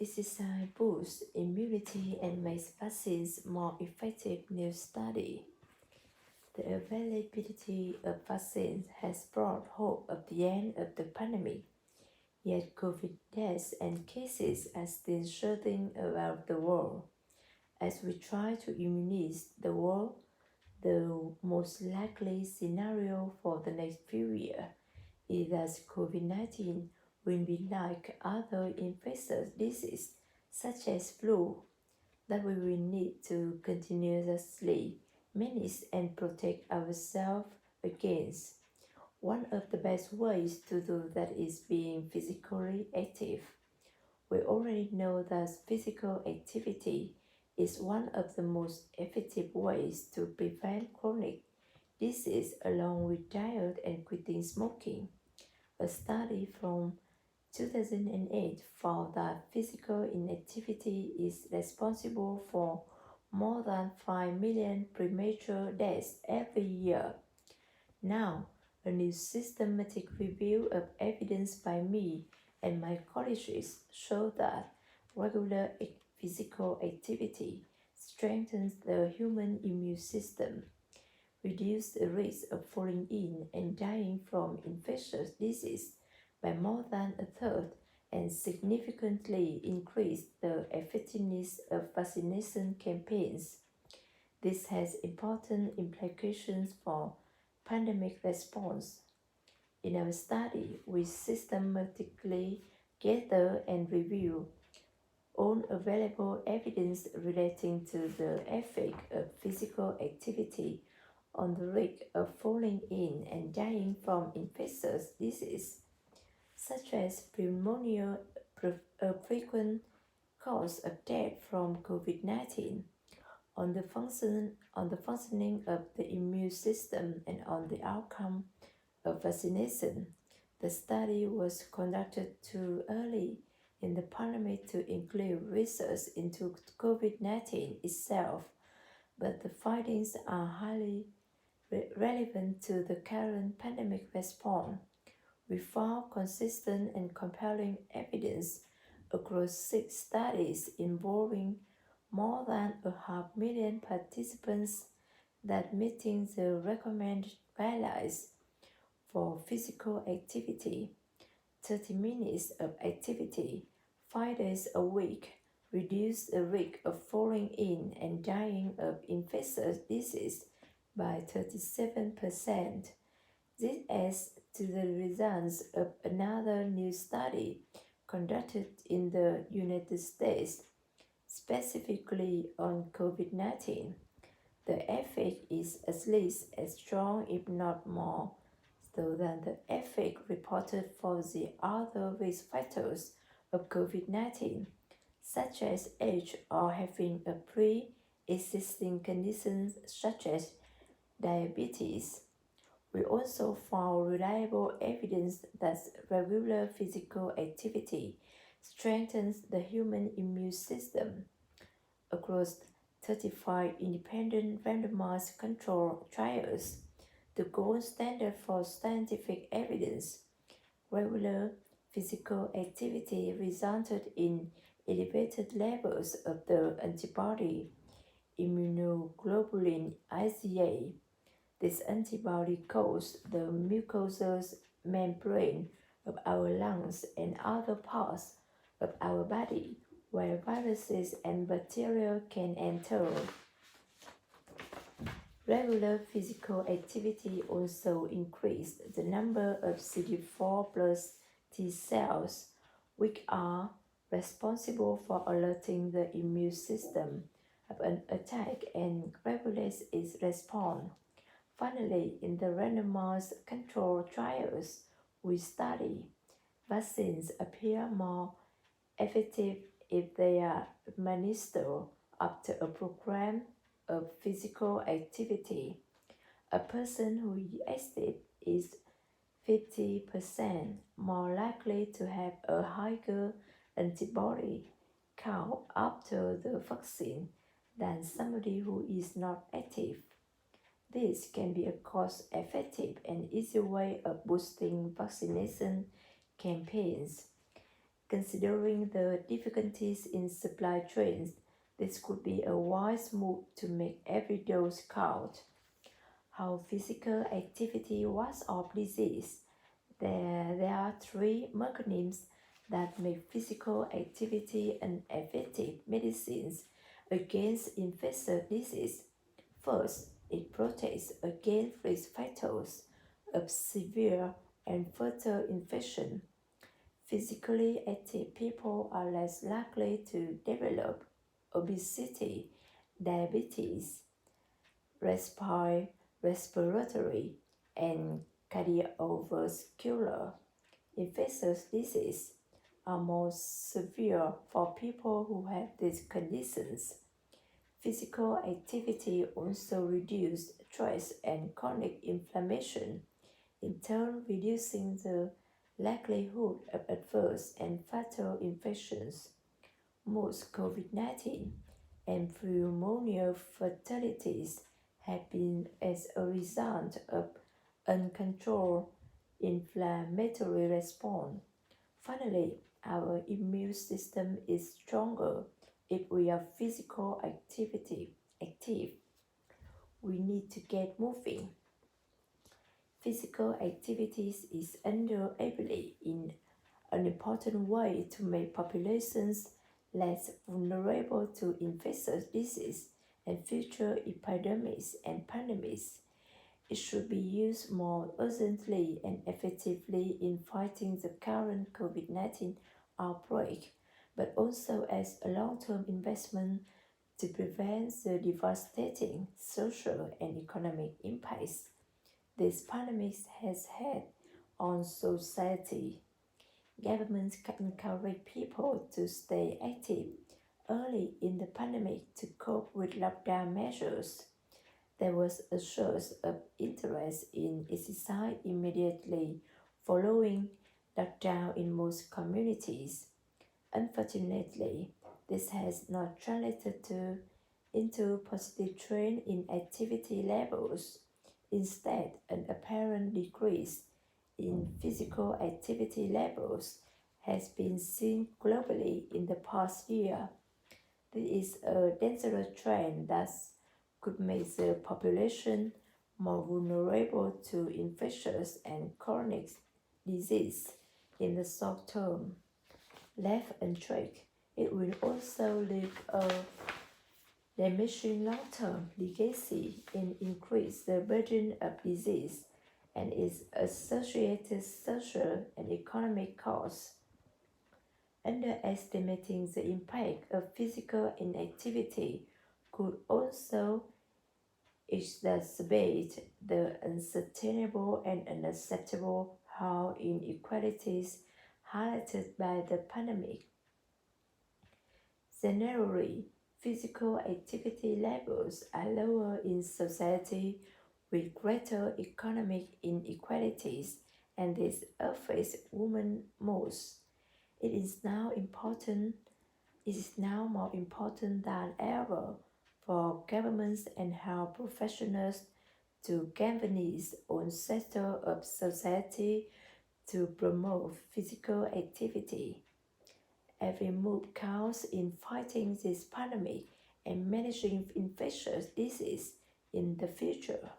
is designed to boost immunity and makes vaccines more effective. New study. The availability of vaccines has brought hope of the end of the pandemic, yet COVID deaths and cases are still surging around the world. As we try to immunize the world, the most likely scenario for the next few years is that COVID-19 will be like other infectious diseases, such as flu, that we will need to continuously manage and protect ourselves against. One of the best ways to do that is being physically active. We already know that physical activity is one of the most effective ways to prevent chronic disease along with diet and quitting smoking. A study from 2008 found that physical inactivity is responsible for more than 5 million premature deaths every year. Now, a new systematic review of evidence by me and my colleagues show that regular physical activity strengthens the human immune system, reduces the risk of falling ill and dying from infectious disease by more than a third, and significantly increase the effectiveness of vaccination campaigns. This has important implications for pandemic response. In our study, we systematically gather and review all available evidence relating to the effect of physical activity on the risk of falling ill and dying from infectious disease, such as pneumonia, a frequent cause of death from COVID-19, on the functioning of the immune system, and on the outcome of vaccination. The study was conducted too early in the pandemic to include research into COVID-19 itself, but the findings are highly relevant to the current pandemic response. We found consistent and compelling evidence across 6 studies involving more than 500,000 participants that meeting the recommended guidelines for physical activity, 30 minutes of activity, 5 days a week, reduce the risk of falling ill and dying of infectious disease by 37%. This adds to the results of another new study conducted in the United States, specifically on COVID-19. The effect is at least as strong, if not more, so than the effect reported for the other risk factors of COVID-19, such as age or having a pre-existing condition such as diabetes. We also found reliable evidence that regular physical activity strengthens the human immune system. Across 35 independent randomized controlled trials, the gold standard for scientific evidence, regular physical activity resulted in elevated levels of the antibody immunoglobulin IgA. This antibody coats the mucosal membrane of our lungs and other parts of our body where viruses and bacteria can enter. Regular physical activity also increased the number of CD4 plus T cells, which are responsible for alerting the immune system of an attack and regulates its response. Finally, in the randomized controlled trials we study, vaccines appear more effective if they are administered after a program of physical activity. A person who is active is 50% more likely to have a higher antibody count after the vaccine than somebody who is not active. This can be a cost-effective and easy way of boosting vaccination campaigns. Considering the difficulties in supply chains, this could be a wise move to make every dose count. How physical activity was of disease. There are three mechanisms that make physical activity an effective medicine against infectious disease. First, it protects against risk factors of severe and fatal infection. Physically active people are less likely to develop obesity, diabetes, respiratory, and cardiovascular infectious disease are more severe for people who have these conditions. Physical activity also reduces stress and chronic inflammation, in turn reducing the likelihood of adverse and fatal infections. Most COVID-19 and pneumonia fatalities have been as a result of uncontrolled inflammatory response. Finally, our immune system is stronger if we are physical active. We need to get moving. Physical activities is undoubtedly in an important way to make populations less vulnerable to infectious disease and future epidemics and pandemics. It should be used more urgently and effectively in fighting the current COVID-19 outbreak, but also as a long-term investment to prevent the devastating social and economic impacts this pandemic has had on society. Governments can encourage people to stay active early in the pandemic to cope with lockdown measures. There was a surge of interest in exercise immediately following lockdown in most communities. Unfortunately, this has not translated into positive trend in activity levels. Instead, an apparent decrease in physical activity levels has been seen globally in the past year. This is a dangerous trend that could make the population more vulnerable to infectious and chronic disease in the short term. Left unchecked, it will also leave a damaging long-term legacy and increase the burden of disease and its associated social and economic costs. Underestimating the impact of physical inactivity could also exacerbate the unsustainable and unacceptable health inequalities highlighted by the pandemic. Generally, physical activity levels are lower in society with greater economic inequalities, and this affects women most. It is now more important than ever for governments and health professionals to galvanize all sectors of society to promote physical activity. Every move counts in fighting this pandemic and managing infectious disease in the future.